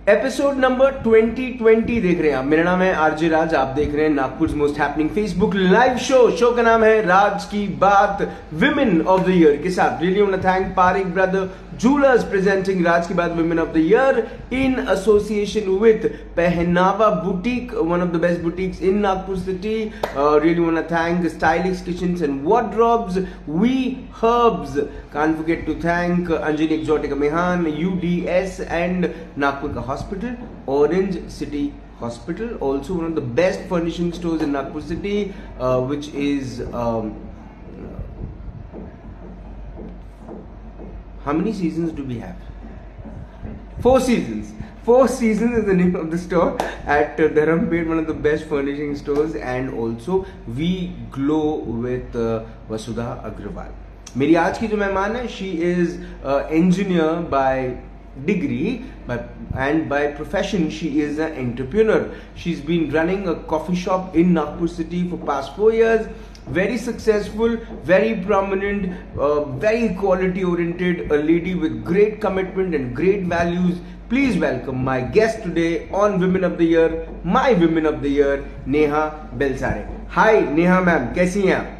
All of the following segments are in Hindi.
एपिसोड नंबर 2020 देख रहे हैं आप। मेरा नाम है आरजे राज, आप देख रहे हैं Nagpur most happening Facebook live show का नाम है राज की बात विमेन ऑफ द ईयर के साथ। Really want to thank Parik brother jewellers presenting राज की बात women of the year in association with Pehnava boutique, one of the best boutiques in Nagpur city. Really want to thank stylish kitchens and wardrobes, V herbs, can't forget to thank Anjali Exotica Mehan, UDS and Nagpur ka hospital, Orange City Hospital, also one of the best furnishing stores in Nagpur city, which is how many seasons do we have? 4 seasons. 4 seasons is the name of the store at Dharampet, one of the best furnishing stores, and also we glow with Vasudha Agrawal. मेरी आज की जो मेहमान है, she is engineer by degree and by profession she is a entrepreneur. She is been running a coffee shop in Nagpur city for past 4 years. Very successful, very prominent, very quality oriented, a lady with great commitment and great values. Please welcome my guest today on Women of the Year, my Women of the Year, Neha Belsare. Hi Neha ma'am, कैसी हैं आप?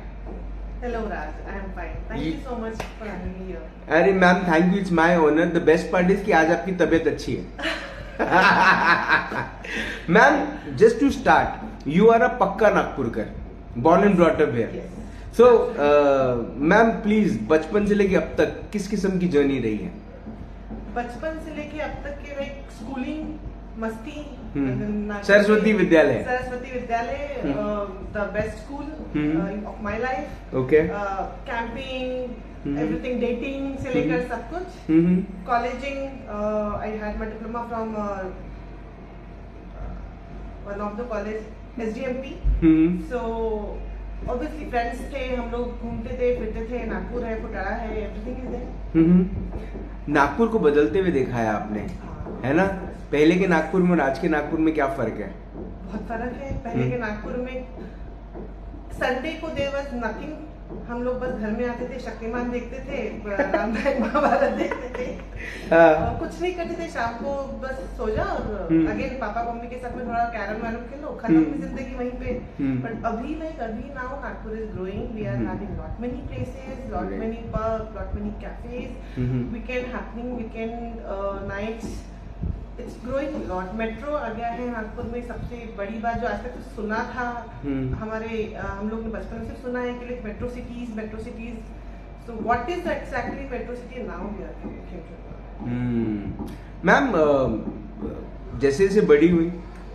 Hello Raj, I am fine. Thank you so much for having me here. अरे ma'am thank you, it's my honour. The best part is कि आज आपकी तबीयत अच्छी है. Ma'am just to start, you are a पक्का नागपुरकर, born and brought up here. Yes. So ma'am please बचपन से लेके अब तक किस किस्म की जर्नी रही है? बचपन से लेके अब तक के लाइक स्कूलिंग, मस्ती, Saraswati Vidyalaya the best school of my life. Okay. Camping, everything, dating से लेकर सब कुछ. Colleging, I had my diploma from one of the college SDMP. So obviously friends थे, हम लोग घूमते थे, फिरते थे. नागपुर है, फुटारा है, एवरीथिंग इज देयर. नागपुर को बदलते हुए देखा है आपने, है ना? पहले के नागपुर में और आज के नागपुर में क्या फर्क है? बहुत फर्क है. पहले के नागपुर में संडे को देयर वाज नथिंग. हम लोग बस घर में आते थे, शक्तिमान देखते थे, रामायण महाभारत देखते थे, कुछ नहीं करते थे. शाम को बस सो जाओ और अगेन पापा मम्मी के साथ में थोड़ा कैरम वैरम खेलो, खत्म की जिंदगी वहीं पे. बट अभी now Nagpur is growing. We are having lot many places, lot many pubs, lot many cafes, weekend happening, weekend nights. It's growing lot. Metro आ गया है नागपुर में. सबसे बड़ी बात जो आज तक तो सुना था, हम लोग ने बचपन में सिर्फ सुना है कि like metro cities. So what is exactly metro city now we are. Ma'am जैसे जैसे बड़ी हुई,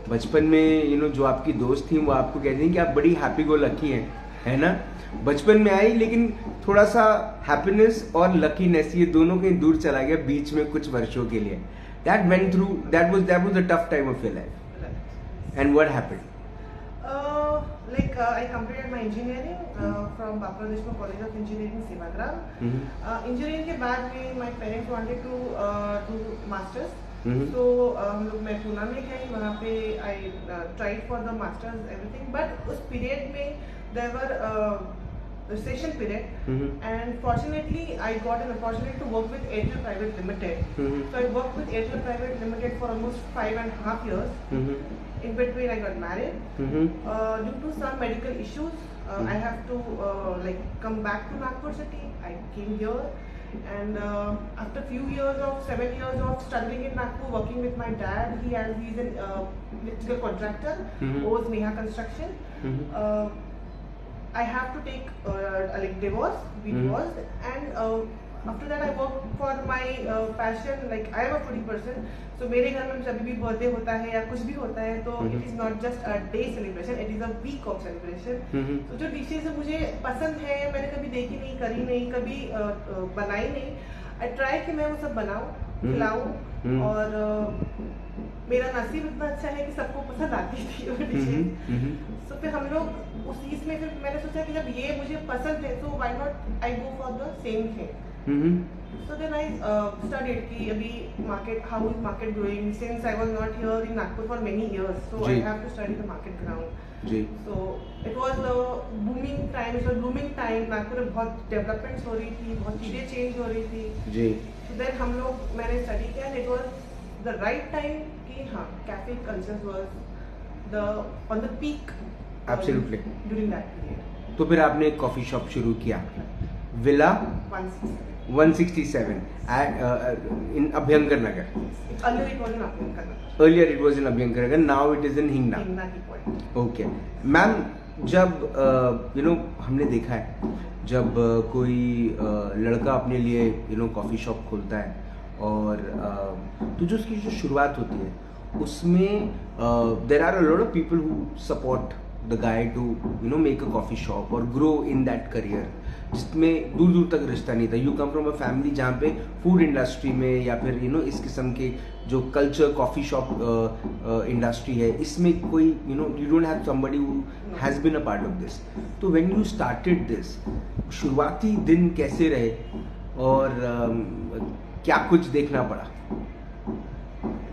बचपन में जो आपकी दोस्त थी वो आपको कहती थी कि आप बड़ी हैप्पी गो लकी हैं, है ना? बचपन में आई, लेकिन थोड़ा सा हैप्पीनेस और लकीनेस ये दोनों कहीं दूर चला गया बीच में कुछ वर्षों के लिए. That was a tough time of your life. And what happened? I completed my engineering from Bapra Deshmukh College of Engineering, Sevagram. Engineering के बाद में my parents wanted to do masters. So मैं पूना में गई, वहाँ पे I tried for the masters everything. But उस period में there were recession period, and fortunately I got an opportunity to work with Airtel Private Limited. So I worked with Airtel Private Limited for almost 5.5 years. In between I got married. Due to some medical issues, I have to come back to Nagpur city. I came here, and after few years of 7 years of struggling in Nagpur, working with my dad, he's an electrical contractor, owns Neha Construction. I have to take divorce. We divorced, and after that I work for my passion. Like I am a foodie person, so मेरे घर में जब भी बर्थडे होता है या कुछ भी होता है तो it is not just a day celebration, it is a week of celebration. तो जो डिशेज मुझे पसंद है, मैंने कभी देखी नहीं, करी नहीं, कभी बनाई नहीं. I try कि मैं वो सब बनाऊं, खिलाऊं, और मेरा नसीब इतना अच्छा है कि सबको पसंद आती थी वो डिशेज. तो फिर हम लोग उस इसमें फिर मैंने सोचा कि जब ये मुझे पसंद है तो why not I go for the same thing. So then I studied कि अभी how is market growing, since I was not here in Nagpur for many years, so I have to study the market ground. So it was a booming time, it was blooming time. Nagpur में बहुत डेवलपमेंट्स हो रही थी, बहुत चीजें चेंज हो रही थी. So then मैंने स्टडी किया, and it was the right time कि हाँ cafe culture was the on the peak Absolutely. during that period. तो फिर आपने एक कॉफी शॉप शुरू किया, villa 167 in Abhyankar Nagar. Earlier it was in Abhyankar Nagar. Earlier it was in Abhyankar Nagar, now it is in Hingna. Hingna की point. ओके मैम, जब हमने देखा है जब कोई लड़का अपने लिए कॉफ़ी शॉप खोलता है और तो जो उसकी जो शुरुआत होती है उसमें there are a lot of people who support the guy to make a coffee shop और ग्रो इन दैट करियर, जिसमें दूर दूर तक रिश्ता नहीं था. You come from a family जहाँ पे फूड इंडस्ट्री में या फिर इस किस्म के जो कल्चर कॉफ़ी शॉप इंडस्ट्री है, इसमें कोई you don't have somebody who has been a part of this. तो व्हेन यू स्टार्टेड दिस, शुरुआती दिन कैसे रहे और क्या कुछ देखना पड़ा?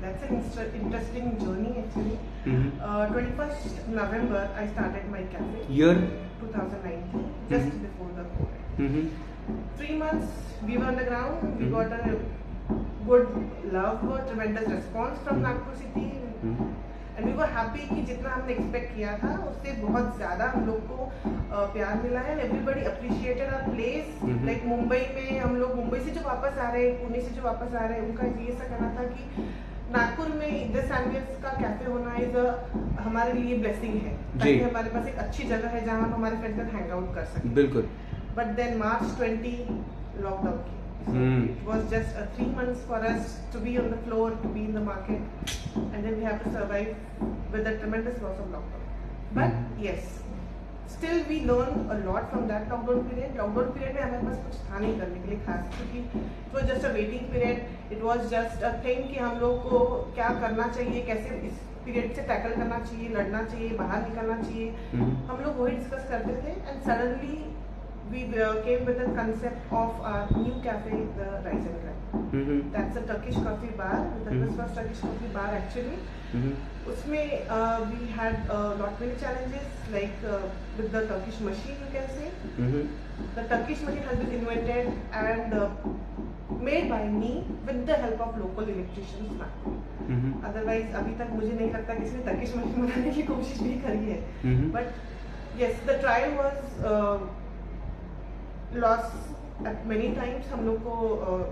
That's an interesting journey actually. 21st November I started my cafe. Year 2019, just before the COVID. 3 months we were on the ground. We got a good love, tremendous response from Nagpur city, and we were happy कि जितना हमने expect किया था उससे बहुत ज़्यादा हम लोग को प्यार मिला है. And everybody appreciated our place. Like Mumbai में हम लोग मुंबई से जो वापस आ रहे हैं, पुणे से जो वापस आ रहे हैं, उनका ये सा कहना था कि नागपुर में दिस एम्बियंस का कैफे होना इज हमारे लिए ब्लेसिंग है, ताकि हमारे पास एक अच्छी जगह है जहाँ हम हमारे फ्रेंड्स के साथ हैंग आउट कर सकें. बिल्कुल. बट देन March 20 लॉकडाउन की. It was just 3 months for us to be on the floor, to be in the market, and then we have to survive with the tremendous loss of lockdown. But yes, still we learned a lot from that lockdown period. Lockdown period में हमारे पास कुछ था नहीं करने के लिए खास, क्योंकि it was just a waiting period. It was just a thing कि हम लोग को क्या करना चाहिए, कैसे इस पीरियड से टैकल करना चाहिए, लड़ना चाहिए, बाहर निकलना चाहिए. हम लोग वही डिस्कस करते थे. And suddenly we came with the concept of our new cafe, the Rise and Grind. That's a Turkish coffee bar. That was first Turkish coffee bar actually. उसमें we had lot many challenges, like with the Turkish machine, you can say. The Turkish machine has been invented and made by me with the help of local electricians. Otherwise अभी तक मुझे नहीं लगता किसी ने Turkish machine बनाने की कोशिश भी करी है. But yes, the trial was loss many times. हम लोग को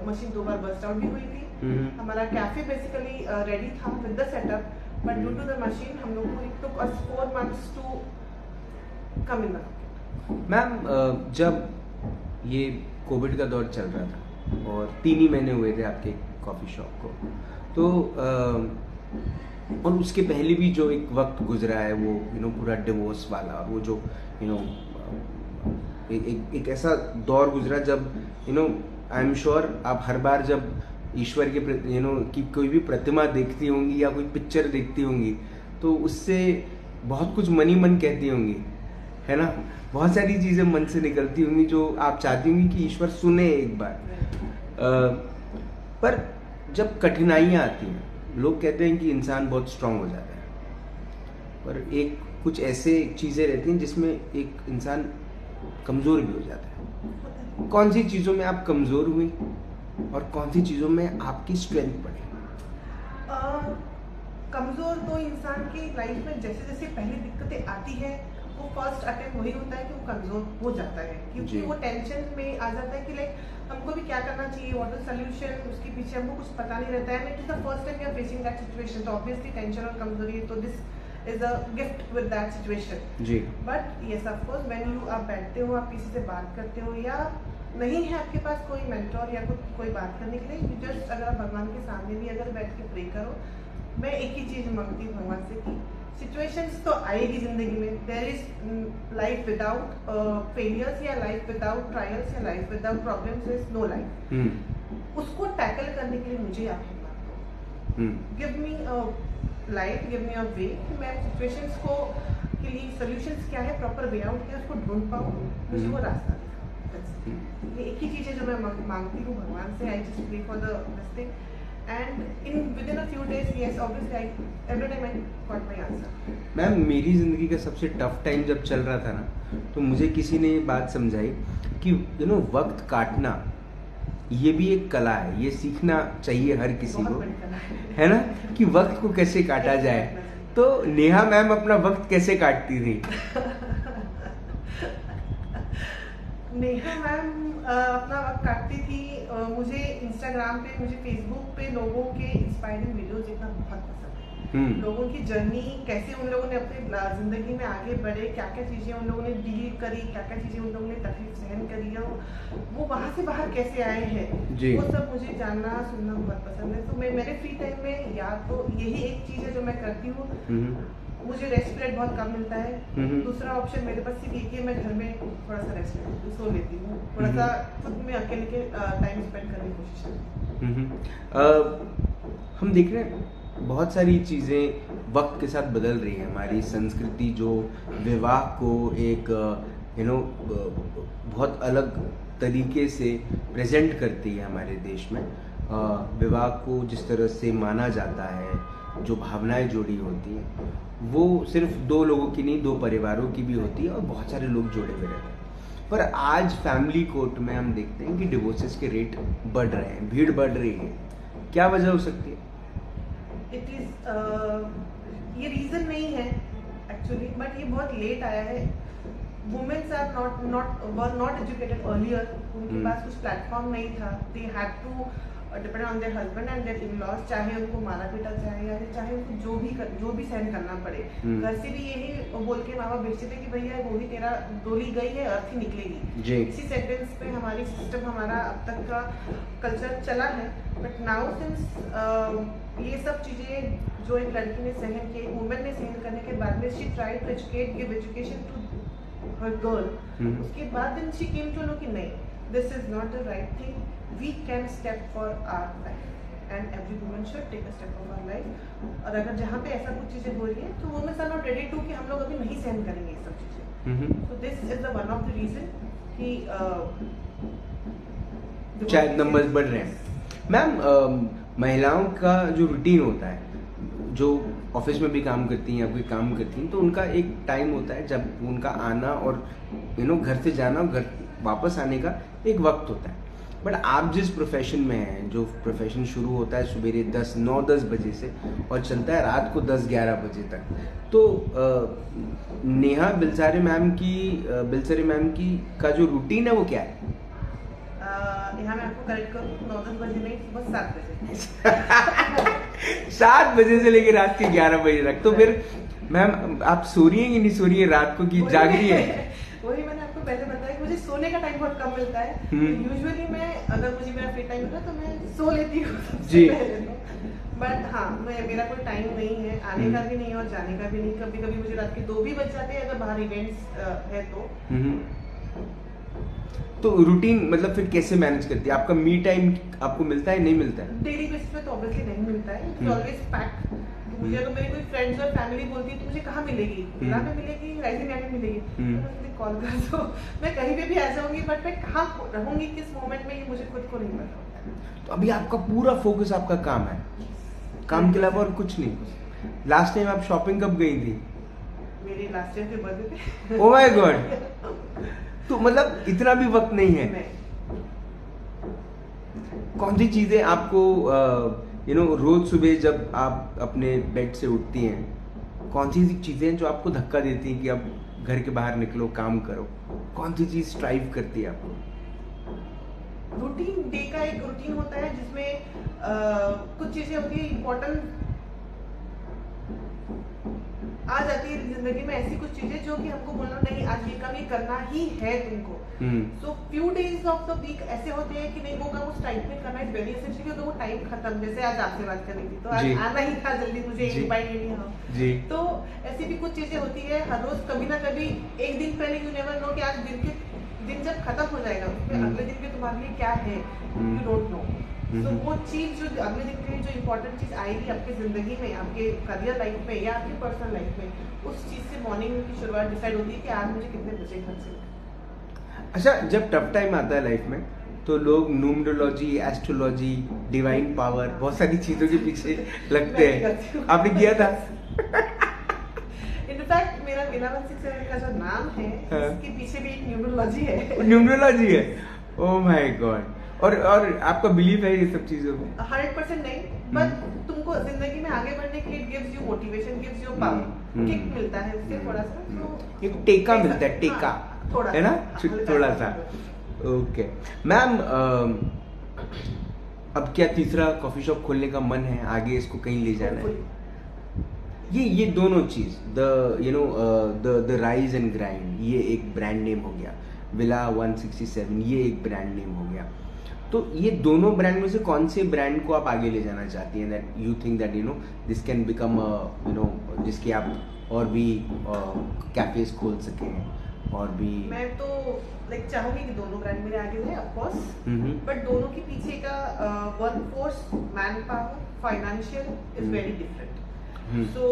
मशीन 2 बार बस्ट आउट भी हुई थी. हमारा कैफे बेसिकली रेडी था with the setup, but due to the machine हम लोग को it took us 4 months to come in the market. Ma'am, जब ये कोविड का दौर चल रहा था और 3 ही महीने हुए थे आपके कॉफ़ी शॉप को, तो और उसके पहले भी जो एक वक्त गुजरा है वो पूरा डिवोर्स वाला, वो जो एक ऐसा दौर गुजरा जब आई एम श्योर आप हर बार जब ईश्वर के की कोई भी प्रतिमा देखती होंगी या कोई पिक्चर देखती होंगी तो उससे बहुत कुछ मन ही मन कहती होंगी, है ना? बहुत सारी चीज़ें मन से निकलती होंगी जो आप चाहती होंगी कि ईश्वर सुने एक बार. पर जब कठिनाइयाँ आती हैं, लोग कहते हैं कि इंसान बहुत स्ट्रांग हो जाता है, पर एक कुछ ऐसे चीज़ें रहती हैं जिसमें एक इंसान कमज़ोर भी हो जाता है. कौन सी चीज़ों में आप कमज़ोर हुई और कौन सी चीज़ों में आपकी स्ट्रेंथ बढ़ी? कमज़ोर तो इंसान की लाइफ में जैसे जैसे पहली दिक्कतें आती है वो फर्स्ट अटेम्प्ट वही होता है कि वो कमज़ोर हो जाता है, क्योंकि वो टेंशन में आ जाता है कि लाइक हमको भी क्या करना चाहिए, व्हाट इज सोल्यूशन, उसके पीछे हमको कुछ पता नहीं रहता है. It is the first time we are facing that situation, तो ऑब्वियसली टेंशन और कमजोरी है, तो this is a gift with that situation. जी. But yes, of course, when you आप बैठते हो, आप किसी से बात करते हो या नहीं है आपके पास कोई मेंटोर या कोई बात करने के लिए, you just अगर आप भगवान के सामने भी अगर बैठ के प्रे करो, मैं एक ही चीज़ मांगती हूँ भगवान से कि सिचुएशंस तो आएगी जिंदगी में. There is life without failures या लाइफ विदाउट ट्रायल्स या life without problems is no life. उसको टैकल करने के लिए मुझे आप हिम्मत दो. Give me a life, give me a way कि मैं सिचुएशंस को के लिए सॉल्यूशंस क्या है, प्रॉपर वे आउट क्या, उसको ढूंढ पाऊँ, मुझे वो रास्ता दिखा. ये एक ही चीज़ है जो मैं मांगती हूँ भगवान से. I just pray for the this thing and within a few days, yes, obviously every time I got my answer. Ma'am, मेरी ज़िंदगी का सबसे टफ टाइम जब चल रहा था ना, तो मुझे किसी ने ये बात समझाई कि वक्त काटना ये भी एक कला है, ये सीखना चाहिए हर किसी बहुत को, बड़ी कला है ना, कि वक्त को कैसे काटा जाए। तो नेहा मैम अपना वक्त कैसे काटती थी? नेहा मैम अपना वक्त काटती थी। मुझे इंस्टाग्राम पे, मुझे फेसबुक पे लोगों के इंस्पायरिंग वीडियोस देखना बहुत पसंद है। लोगों की जर्नी, कैसे उन लोगों ने अपने जिंदगी में आगे बढ़े, क्या क्या चीज़ें उन लोगों ने डील करी, क्या क्या चीज़ें उन लोगों ने तकलीफ सहन करी है, वो वहाँ से बाहर कैसे आए हैं, वो सब मुझे जानना सुनना बहुत पसंद है। तो मैं मेरे फ्री टाइम में या तो यही एक चीज़ है जो मैं करती हूँ। मुझे रेस्ट पीरियड बहुत कम मिलता है। दूसरा ऑप्शन मेरे पास सिर्फ एक ही है, मैं घर में थोड़ा सा रेस्ट लेती हूँ, सो लेती हूँ, थोड़ा सा खुद में अकेले के टाइम स्पेंड करने की कोशिश करती हूँ। हम देख रहे हैं बहुत सारी चीज़ें वक्त के साथ बदल रही है। हमारी संस्कृति जो विवाह को एक बहुत अलग तरीके से प्रेजेंट करती है हमारे देश में, विवाह को जिस तरह से माना जाता है, जो भावनाएं जोड़ी होती हैं, वो सिर्फ दो लोगों की नहीं, दो परिवारों की भी होती है और बहुत सारे लोग जुड़े हुए रहते हैं। पर आज फैमिली कोर्ट में हम देखते हैं कि डिवोर्सेस के रेट बढ़ रहे हैं, भीड़ बढ़ रही है। क्या वजह हो सकती है? इट इज ये रीजन नहीं है एक्चुअली, बट ये बहुत लेट आया है। Womens are not educated earlier. उनके पास कुछ प्लेटफॉर्म नहीं था। They had to depend on their husband and their in-laws, चाहे उनको मारा पीटा चाहे या चाहे उनको जो भी सहन करना पड़े। घर से भी यही बोल के माँ बाप भेजते थे कि भैया वो ही तेरा डोली गई है, अर्थ ही निकलेगी। इसी सेंटेंस पे हमारी सिस्टम, हमारा अब तक का कल्चर चला है। बट नाउ सिंस ये सब चीजें जो एक लड़की ने सहन की, वुमेन ने सहन करने के बाद में, she tried to educate, give education to हर गर्ल। उसके बाद then she came to know कि नहीं, this is not the right thing. We can step for our life and every woman should take a step of our life. और अगर जहाँ पे ऐसा कुछ चीजें हो रही है तो women are not ready to कि हम लोग अभी नहीं सहन करेंगे ये सब चीजें। So this is the one of the reason कि शायद नंबर्स बढ़ रहे हैं। मैम, महिलाओं का जो रूटीन होता है, जो ऑफिस में भी काम करती हैं या कोई काम करती हैं, तो उनका एक टाइम होता है जब उनका आना और घर से जाना और घर वापस आने का एक वक्त होता है। बट आप जिस प्रोफेशन में हैं, जो प्रोफेशन शुरू होता है सवेरे 9-10 बजे से और चलता है रात को 10-11 बजे तक, तो नेहा बिलसारे मैम की का जो रूटीन है वो क्या है? यहाँ मैं आपको करेक्ट करूँ, 9-10 बजे नहीं, बस 7 बजे 7 बजे से लेकर रात के 11 बजे तक। तो फिर मैम आप सो रही हैं कि नहीं सो रही है रात को, कि जाग रही है? वही मैंने आपको पहले बताया कि मुझे सोने का टाइम बहुत कम मिलता है। यूजुअली मैं, अगर मुझे मेरा फ्री टाइम मिलता है तो मैं सो लेती हूँ जी। बट हाँ, मेरा कोई टाइम नहीं है आने का भी नहीं और जाने का भी नहीं। कभी कभी मुझे रात के 2 भी बज जाते हैं अगर बाहर इवेंट्स है तो रूटीन मतलब फिर कैसे मैनेज करती है? आपका मी टाइम आपको मिलता है, नहीं मिलता है? डेली बेसिस पे तो ऑब्वियसली नहीं मिलता है। It's always packed. मुझे अगर मेरी कोई फ्रेंड्स और फैमिली बोलती है तो मुझे कहाँ मिलेगी, विला में मिलेगी, राइजिंग में मिलेगी, तो मुझे कॉल कर दो, मैं कहीं पे भी आ जाऊंगी। बट मैं कहाँ रहूंगी, किस मोमेंट में, ये मुझे खुद को नहीं पता। तो अभी आपका पूरा फोकस आपका काम है, काम के अलावा और कुछ नहीं। लास्ट टाइम आप शॉपिंग कब गई थी? मेरी लास्ट ईयर के बर्थडे पे। Oh my God! तो मतलब इतना भी वक्त नहीं है। कौन सी चीजें आपको रोज सुबह जब आप अपने बेड से उठती हैं, कौन सी चीजें जो आपको धक्का देती हैं कि अब घर के बाहर निकलो, काम करो? कौन सी चीज स्ट्राइव करती है आपको? रूटीन, डे का एक रूटीन होता है जिसमें कुछ चीजें होती है इम्पोर्टेंट आ जाती है जिंदगी में, ऐसी कुछ चीजें जो कि हमको बोलना नहीं, आज ये काम ये करना ही है तुमको। So few days of the week ऐसे होते हैं कि नहीं, वो काम उस टाइम में करना इज वेरी एसेंशियल, क्योंकि वो टाइम खत्म। जैसे आज आपसे बात करनी थी तो आज आना ही था जल्दी, मुझे एक बाइट लेनी है। तो ऐसी भी कुछ चीजें होती है हर रोज, कभी ना कभी एक दिन पहले यू नेवर नो कि आज दिन जब खत्म हो जाएगा उसमें अगले दिन के तुम्हारे लिए क्या है, यू डोंट नो। तो वो चीज जो अगले दिन के लिए जो इम्पोर्टेंट चीज आएगी आपकी जिंदगी में, आपके करियर लाइफ में या आपकी पर्सनल लाइफ में, उस चीज से मॉर्निंग की शुरुआत डिसाइड होती है कि आज मुझे कितने बजे घर से। अच्छा, जब टफ टाइम आता है लाइफ में तो लोग न्यूमरोलॉजी, एस्ट्रोलॉजी, डिवाइन पावर, बहुत सारी चीजों के पीछे लगते हैं। आपने किया था? इनफैक्ट मेरा वीणा 167 का जो नाम है, इसके पीछे भी एक न्यूमरोलॉजी है। न्यूमरोलॉजी है? Oh my God! और आपका बिलीव है ये सब चीजों में? 100% नहीं, बट तुमको जिंदगी में आगे बढ़ने के लिए gives you motivation, gives you power, kick मिलता है उससे थोड़ा सा, तो एक टेका मिलता है, टेका है ना, थोड़ा सा। ओके मैम, अब क्या तीसरा कॉफी शॉप खोलने का मन है, आगे इसको कहीं ले जाना है? ये दोनों चीज, द राइज एंड ग्राइंड, ये एक ब्रांड नेम हो गया, विला 167 ये एक ब्रांड नेम हो गया। तो ये दोनों ब्रांड में से कौन से ब्रांड को आप आगे ले जाना चाहती हैं, that you think that this can become जिसके आप और भी कैफेज खोल सकें और भी? मैं तो लाइक चाहूंगी कि दोनों ब्रांड मेरे आगे रहे, ऑफ कोर्स, बट दोनों के पीछे का workforce, man power, financial is very different. So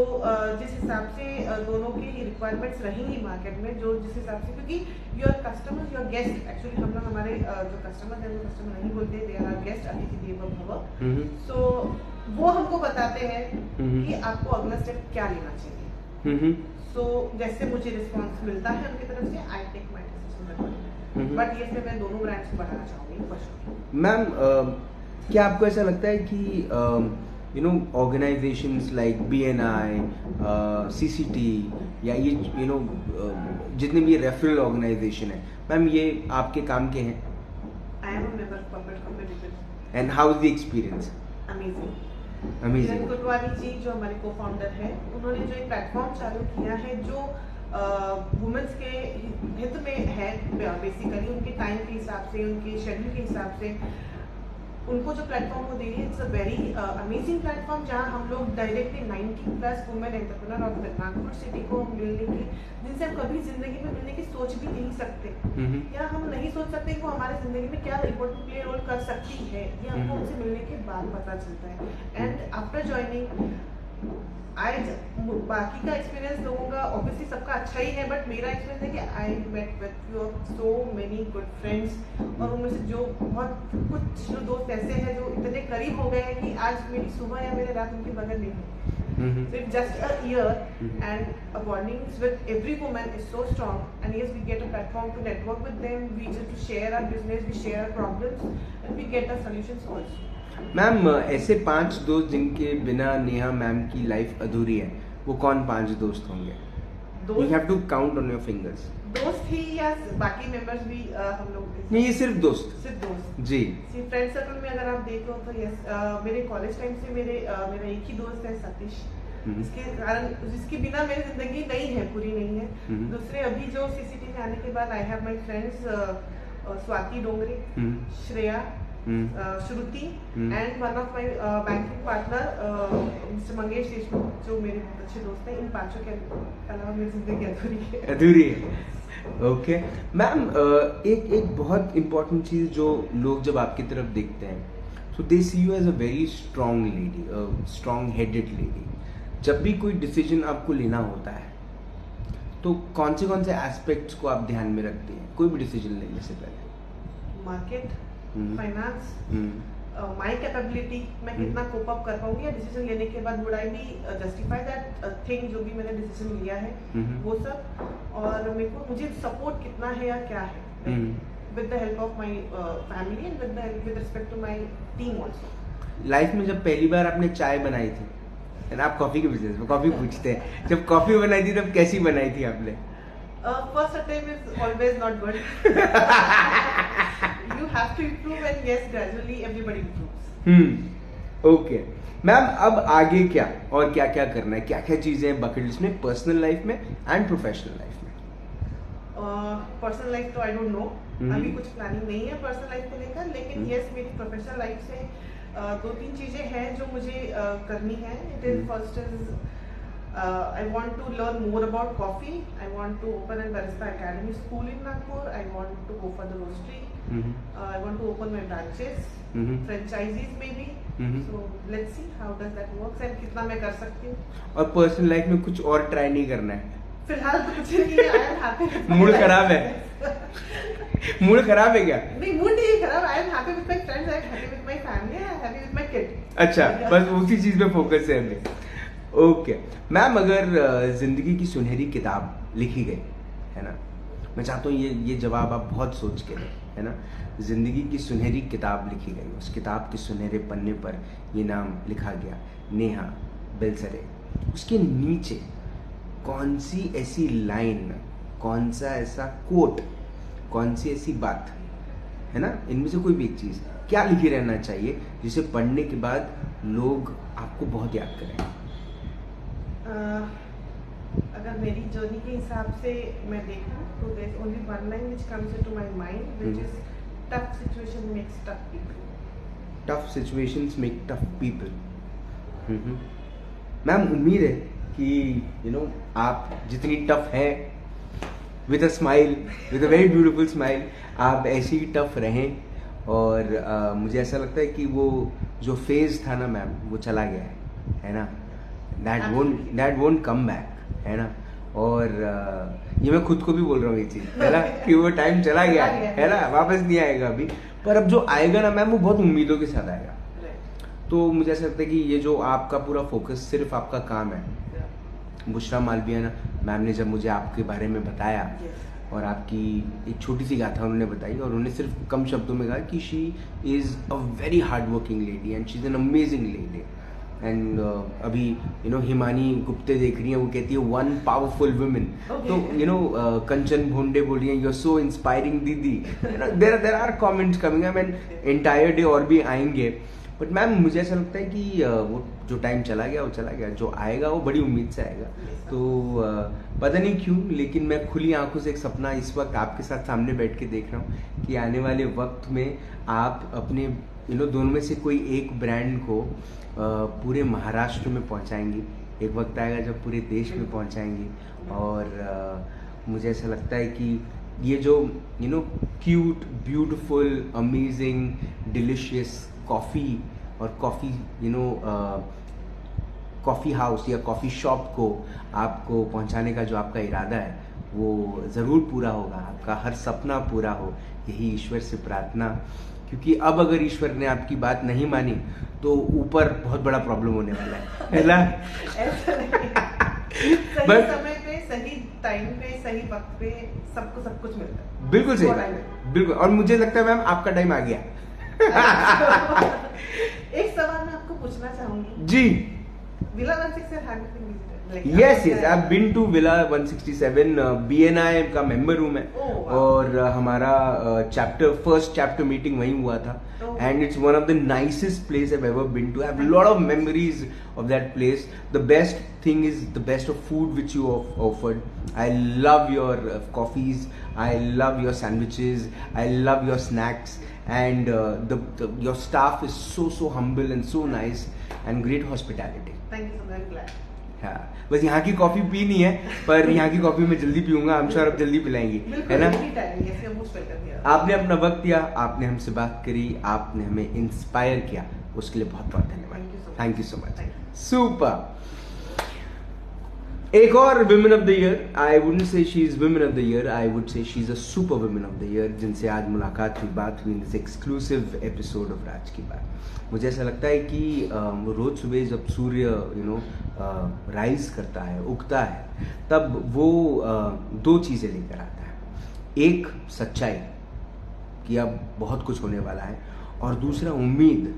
जिस हिसाब से दोनों की रिक्वायरमेंट्स रहेंगी मार्केट में, जो जिस हिसाब से, क्योंकि your customer, your guest, actually हम लोग हमारे जो कस्टमर है वो कस्टमर नहीं बोलते, दे आर गेस्ट, अतिथि देवो भव। सो वो हमको बताते हैं कि आपको अगला स्टेप क्या लेना चाहिए। सो जैसे मुझे रिस्पॉन्स मिलता है उनकी तरफ से, I take my decision, but ये मैं दोनों ब्रांड्स को बढ़ाना चाहूंगी। मैम, क्या आपको ऐसा लगता है कि ऑर्गेनाइजेशंस लाइक BNI, CCT या ये जितने भी रेफरल ऑर्गेनाइजेशन है, मैम ये आपके काम के हैं? I am a member of corporate community. And how is the experience? Amazing. Kutwani ji जो हमारे को फाउंडर है, उन्होंने जो एक प्लेटफॉर्म चालू किया है जो वुमेन्स के हित में है, बेसिकली उनके टाइम के हिसाब से, उनके शेड्यूल के हिसाब से उनको जो प्लेटफॉर्म वो दे रही है, it's a very amazing platform, जहां हम लोग directly 90+ women entrepreneur of Nagpur city को मिलने की, जिनसे हम कभी जिंदगी में मिलने की सोच भी नहीं सकते, या हम नहीं सोच सकते कि वो हमारे जिंदगी में क्या इम्पोर्टेंट प्ले रोल कर सकती है, ये हमको उनसे मिलने के बाद पता चलता है। एंड आफ्टर ज्वाइनिंग बाकी का एक्सपीरियंस लोगों का ऑब्वियसली सबका अच्छा ही है, बट मेरा एक्सपीरियंस है कि I met with so many good friends, और उनमें से जो कुछ दोस्त ऐसे हैं जो इतने करीब हो गए हैं कि आज मेरी सुबह या मेरे रात उनके बगल में है। So it's just a year, and a bonding with every woman is so strong, and yes, we get a platform to network with them, we just to share our business, we share our problems, and we get our solutions also. Ma'am, ऐसे 5 दोस्त जिनके बिना नेहा मैम की लाइफ अधूरी है, वो कौन 5 दोस्त होंगे? You have to count on your fingers. दोस्त ही या बाकी मेंबर्स भी हम लोग? नहीं, ये सिर्फ दोस्त जी। फ्रेंड सर्कल में अगर आप देखो तो यस, मेरे कॉलेज टाइम से मेरा एक ही दोस्त है, सतीश, इसके कारण जिसके बिना मेरी जिंदगी नहीं है, पूरी नहीं है। दूसरे अभी जो CCT में आने के बाद I have my friends Swati Dongre, Shreya, Shruti, and one of my banking partner mister Mangesh Deshmukh, जो मेरे बहुत अच्छे दोस्त हैं। इन 5 के अलावा मेरी जिंदगी अधूरी है। ओके मैम, एक बहुत इम्पोर्टेंट चीज जो लोग जब आपकी तरफ देखते हैं, so they see you as a very strong lady, a strong headed lady. जब भी कोई डिसीजन आपको लेना होता है तो कौन से एस्पेक्ट्स को आप ध्यान में रखते हैं कोई भी डिसीजन लेने से पहले? मार्केट, फाइनेंस, माय कैपेबिलिटी, मैं कितना कोप अप कर पाऊंगी, या डिसीजन लेने के बाद would I be justify that thing जो भी मैंने डिसीजन लिया है, वो सब, और मुझे सपोर्ट कितना है या क्या है, with the help of my family and with respect to my team also. Life में जब पहली बार आपने चाय बनाई थी, आप कॉफी के बिजनेस में कॉफी पूछते हैं, जब कॉफी बनाई थी तब कैसी बनाई थी आपने? First attempt is always not good. You have to improve, and yes, gradually everybody improves. Okay. Ma'am, अब आगे क्या और क्या क्या करना है, क्या क्या चीजें हैं बकेट लिस्ट में, पर्सनल लाइफ में एंड प्रोफेशनल लाइफ में? पर्सनल लाइफ तो आई डोंट नो, अभी कुछ प्लानिंग नहीं है पर्सनल लाइफ को लेकर, लेकिन यस, मेरी प्रोफेशनल लाइफ से 2-3 चीजें हैं जो मुझे करनी है। It is first is I want to learn more about coffee. I want to open a barista academy school in Nagpur. I want to go for the roastery. I want to open my branches, franchisees maybe. So let's see how does that works and कितना मैं कर सकती हूँ। और पर्सनल लाइफ में कुछ और ट्राई नहीं करना है? फिलहाल तो कुछ नहीं है। I am happy. मूड खराब है? मूड खराब है क्या? नहीं, मूड नहीं है खराब। I am happy with my friends. I am happy with my family. I am happy with my kid. अच्छा, बस उसी चीज पे फोकस है हमें। ओके मैम, अगर जिंदगी की सुनहरी किताब लिखी गई है ना, मैं चाहता हूँ ये जवाब आप बहुत सोच के दें। है ना, ज़िंदगी की सुनहरी किताब लिखी गई, उस किताब के सुनहरे पन्ने पर ये नाम लिखा गया, नेहा बेलसरे। उसके नीचे कौन सी ऐसी लाइन, कौन सा ऐसा कोट, कौन सी ऐसी बात, है ना, इनमें से कोई भी एक चीज़ क्या लिखी रहना चाहिए जिसे पढ़ने के बाद लोग आपको बहुत याद करें? अगर मेरी जर्नी के हिसाब से मैं देखूं तो there is only one line which comes into my mind which is tough situation makes tough people. Tough situations make tough people. Ma'am, उम्मीद है कि यू नो आप जितनी टफ है, with a smile, with a very beautiful smile, आप ऐसे ही टफ रहें। और मुझे ऐसा लगता है कि वो जो फेज था ना मैम, वो चला गया है ना, दैट वोंट कम बैक, है ना। और ये मैं खुद को भी बोल रहा हूँ ये चीज़, है ना, कि वो टाइम चला गया है ना, वापस नहीं आएगा अभी। पर अब जो आएगा ना मैम, वो बहुत उम्मीदों के साथ आएगा। तो मुझे ऐसा लगता है कि ये जो आपका पूरा फोकस सिर्फ आपका काम है। बुशरा मालविया मैम ने जब मुझे आपके बारे में बताया और आपकी एक छोटी सी गाथा उन्होंने बताई, और उन्होंने सिर्फ कम शब्दों में कहा कि she is a very hard working lady and she is an amazing lady. And अभी यू नो हिमानी गुप्ते देख रही हैं, वो कहती है वन पावरफुल वुमेन। तो यू नो कंचन भोंडे बोल रही हैं, यू आर सो इंस्पायरिंग दीदी। There are comments coming, I mean entire day और भी आएंगे। बट मैम, मुझे ऐसा लगता है कि वो जो टाइम चला गया वो चला गया, जो आएगा वो बड़ी उम्मीद से आएगा। तो पता नहीं क्यों, लेकिन मैं खुली आंखों से एक सपना इस वक्त आपके साथ सामने बैठ के देख रहा हूँ कि आने वाले वक्त में आप अपने दोनों में से कोई एक ब्रांड को पूरे महाराष्ट्र में पहुँचाएंगी। एक वक्त आएगा जब पूरे देश में पहुँचाएंगी। और मुझे ऐसा लगता है कि ये जो cute, beautiful, amazing, delicious coffee और कॉफ़ी कॉफ़ी हाउस या कॉफ़ी शॉप को आपको पहुंचाने का जो आपका इरादा है, वो ज़रूर पूरा होगा। आपका हर सपना पूरा हो, यही ईश्वर से प्रार्थना। क्योंकि अब अगर ईश्वर ने आपकी बात नहीं मानी तो ऊपर बहुत बड़ा प्रॉब्लम होने वाला है ना। सही समय पे, सही टाइम पे, सही वक्त पे सबको सब कुछ मिलता है। बिल्कुल सही, बिल्कुल। और मुझे लगता है मैम आपका टाइम आ गया। एक सवाल मैं आपको पूछना चाहूंगी जी। Villa 167 have you been visited? Yes, I've been to Villa 167. BNI का मेंबर हूँ मैं। और हमारा फर्स्ट चैप्टर मीटिंग वहीं हुआ था। And it's one of the nicest place I've ever been to. I have a lot of memories of that place. The best thing is the best of food which you offered. I love your coffees. I love your sandwiches. I love your snacks. And your staff is so humble and so nice and great hospitality. Thank you so much. I'm glad. हाँ, बस यहाँ की कॉफी पी नहीं है, पर यहाँ की कॉफी मैं जल्दी पीऊंगा। हम श्योर अब जल्दी पिलाएंगी, है ना। आपने अपना वक्त दिया, आपने हमसे बात करी, आपने हमें इंस्पायर किया, उसके लिए बहुत बहुत धन्यवाद। Thank you so much. Super. एक और women of the year, I wouldn't say she is women of the year, I would say she is a super women of the year, जिनसे आज मुलाकात हुई, बात हुई in this exclusive episode of राज की बात। मुझे ऐसा लगता है कि रोज सुबह जब सूर्य राइज करता है, उगता है, तब वो दो चीज़ें लेकर आता है। एक सच्चाई कि अब बहुत कुछ होने वाला है, और दूसरा उम्मीद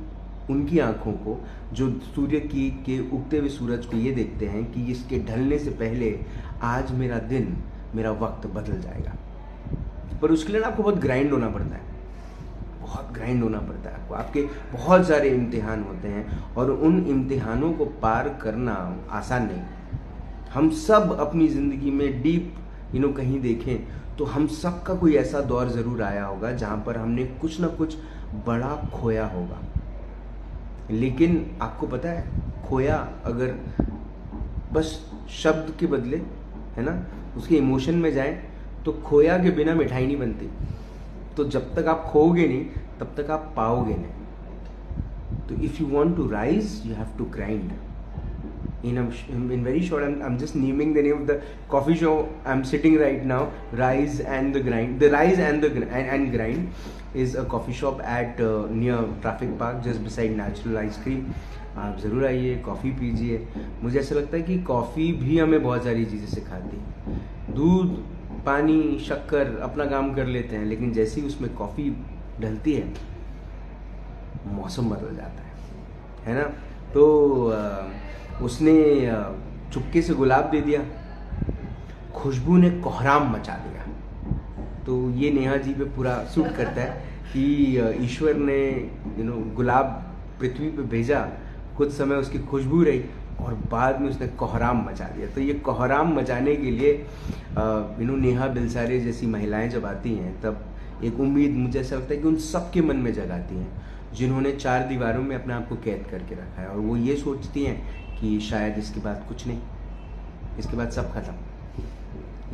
उनकी आंखों को जो सूर्य के उगते हुए सूरज को ये देखते हैं कि इसके ढलने से पहले आज मेरा दिन, मेरा वक्त बदल जाएगा। पर उसके लिए ना आपको बहुत ग्राइंड होना पड़ता है, बहुत ग्राइंड होना पड़ता है आपको। आपके बहुत सारे इम्तिहान होते हैं और उन इम्तिहानों को पार करना आसान नहीं। हम सब अपनी ज़िंदगी में डीप कहीं देखें तो हम सब का कोई ऐसा दौर ज़रूर आया होगा जहाँ पर हमने कुछ ना कुछ बड़ा खोया होगा। लेकिन आपको पता है, खोया अगर बस शब्द के बदले, है ना, उसके इमोशन में जाए तो खोया के बिना मिठाई नहीं बनती। तो जब तक आप खोओगे नहीं तब तक आप पाओगे नहीं। तो if you want to rise you have to grind. In very short, I'm just naming the name of the coffee show I'm sitting right now. Rise and the Grind. The Rise and the Grind is a coffee shop at near Traffic Park, just beside Natural Ice Cream. आप ज़रूर आइए, कॉफ़ी पीजिए। मुझे ऐसा लगता है कि कॉफ़ी भी हमें बहुत सारी चीज़ें सिखाती है। दूध पानी शक्कर अपना काम कर लेते हैं, लेकिन जैसे ही उसमें कॉफ़ी डलती है मौसम बदल जाता है ना। तो उसने चुपके से गुलाब दे दिया, खुशबू ने कोहराम मचा दिया। तो ये नेहा जी पे पूरा सूट करता है कि ईश्वर ने गुलाब पृथ्वी पे भेजा, कुछ समय उसकी खुशबू रही और बाद में उसने कोहराम मचा दिया। तो ये कोहराम मचाने के लिए नेहा बिलसारे जैसी महिलाएं जब आती हैं तब एक उम्मीद मुझे ऐसा लगता है कि उन सबके मन में जगाती हैं जिन्होंने 4 दीवारों में अपने आप को कैद करके रखा है, और वो ये सोचती हैं कि शायद इसके बाद कुछ नहीं, इसके बाद सब खत्म।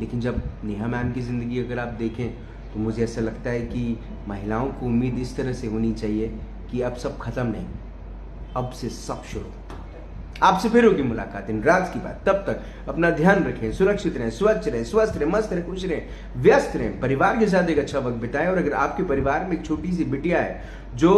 लेकिन जब नेहा मैम की ज़िंदगी अगर आप देखें तो मुझे ऐसा लगता है कि महिलाओं को उम्मीद इस तरह से होनी चाहिए कि अब सब खत्म नहीं, अब से सब शुरू। आपसे फिर होगी मुलाकात इन राज की बात। तब तक अपना ध्यान रखें, सुरक्षित रहें, स्वच्छ रहें, स्वस्थ रहें, मस्त रहें, खुश रहें, व्यस्त रहें, परिवार के साथ एक अच्छा वक्त बिताएं। और अगर आपके परिवार में एक छोटी सी बिटिया है जो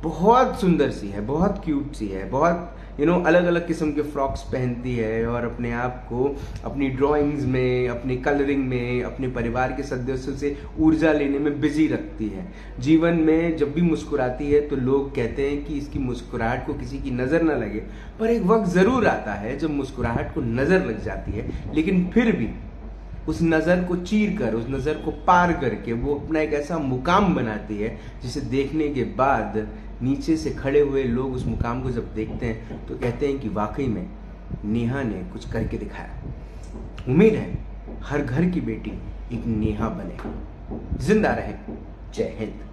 बहुत सुंदर सी है, बहुत क्यूट सी है, बहुत अलग अलग किस्म के फ्रॉक्स पहनती है और अपने आप को अपनी ड्राइंग्स में, अपनी कलरिंग में, अपने परिवार के सदस्यों से ऊर्जा लेने में बिजी रखती है, जीवन में जब भी मुस्कुराती है तो लोग कहते हैं कि इसकी मुस्कुराहट को किसी की नज़र ना लगे, पर एक वक्त ज़रूर आता है जब मुस्कुराहट को नज़र लग जाती है, लेकिन फिर भी उस नज़र को चीर कर, उस नज़र को पार करके वो अपना एक ऐसा मुकाम बनाती है जिसे देखने के बाद नीचे से खड़े हुए लोग उस मुकाम को जब देखते हैं तो कहते हैं कि वाकई में नेहा ने कुछ करके दिखाया। उम्मीद है हर घर की बेटी एक नेहा बने। जिंदा रहे। जय हिंद।